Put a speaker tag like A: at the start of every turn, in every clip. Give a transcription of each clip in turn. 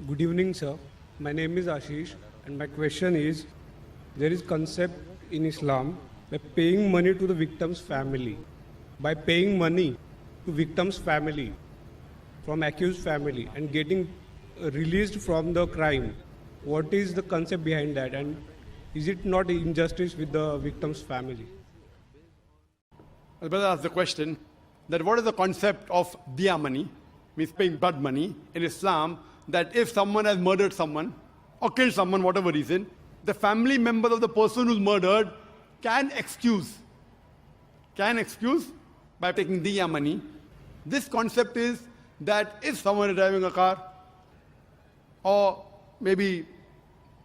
A: Good evening, sir. My name is Ashish, and my question is: there is concept in Islam by paying money to the victim's family. By paying money to victim's family from accused family and getting released from the crime, what is the concept behind that, and is it not injustice with the victim's family?
B: The brother asked the question that what is the concept of diya money, means paying blood money in Islam, that if someone has murdered someone or killed someone, whatever reason, the family members of the person who's murdered can excuse by taking diya money. This concept is that if someone is driving a car or maybe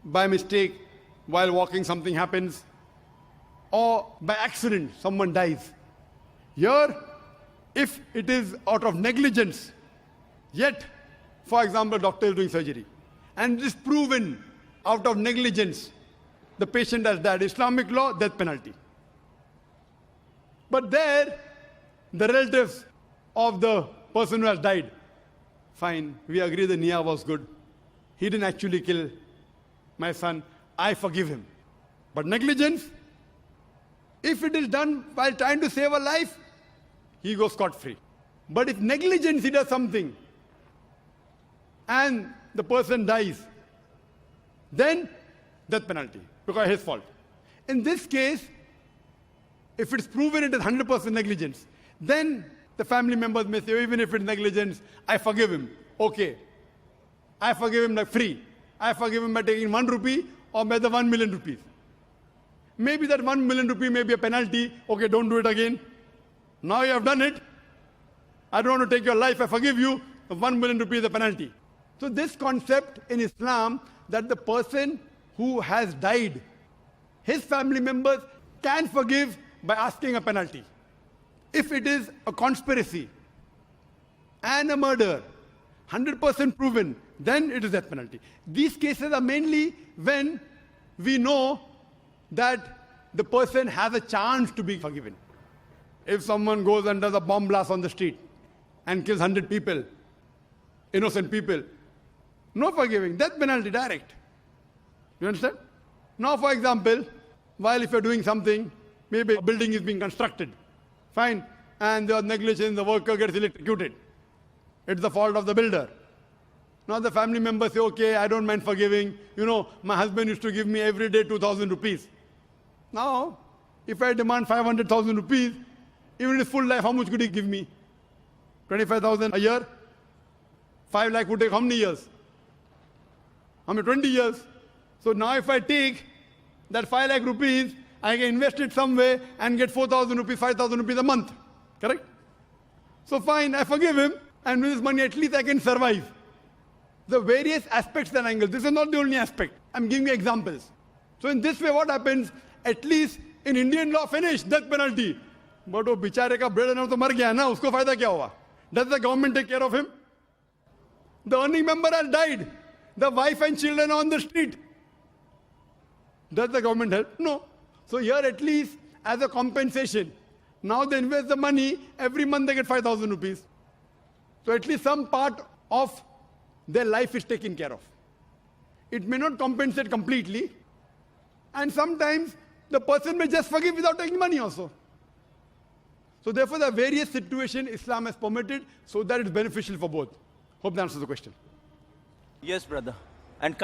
B: by mistake while walking something happens or by accident someone dies, here, if it is out of negligence, yet, for example, doctor is doing surgery, and it is proven out of negligence, the patient has died. Islamic law, death penalty. But there, the relatives of the person who has died, fine, we agree the niyyah was good. He didn't actually kill my son. I forgive him. But negligence, if it is done while trying to save a life, he goes scot-free. But if negligence, he does something, and the person dies, then death penalty, because his fault. In this case, if it's proven it is 100% negligence, then the family members may say, even if it's negligence, I forgive him. Okay. I forgive him like free. I forgive him by taking 1 rupee or by the 1 million rupees. Maybe that 1 million rupee may be a penalty. Okay, don't do it again. Now you have done it. I don't want to take your life. I forgive you. The 1 million rupees is a penalty. So this concept in Islam that the person who has died, his family members can forgive by asking a penalty. If it is a conspiracy and a murder, 100% proven, then it is death penalty. These cases are mainly when we know that the person has a chance to be forgiven. If someone goes and does a bomb blast on the street and kills 100 people, innocent people, no forgiving, death penalty direct. You understand? Now, for example, while if you're doing something, maybe a building is being constructed, fine, and there was negligence, the worker gets electrocuted. It's the fault of the builder. Now the family members say, okay, I don't mind forgiving. You know, my husband used to give me every day 2,000 rupees. Now, if I demand 500,000 rupees, even in his full life, how much could he give me? 25,000 a year? 5 lakh would take how many years? How many? 20 years. So now if I take that 5 lakh rupees, I can invest it some way and get 4,000 rupees, 5,000 rupees a month. Correct? So fine, I forgive him, and with this money at least I can survive. The various aspects and angles. This is not the only aspect. I'm giving you examples. So in this way what happens, at least in Indian law, finish, death penalty. But वो बेचारे का bread and तो मर गया ना, उसको फायदा क्या हुआ? Does the government take care of him? The earning member has died. The wife and children are on the street. Does the government help? No. So here at least as a compensation, now they invest the money, every month they get 5,000 rupees. So at least some part of their life is taken care of. It may not compensate completely, and sometimes the person may just forgive without taking money also. So therefore, the various situations Islam has permitted so that it's beneficial for both. Hope that answers the question.
C: Yes, brother. And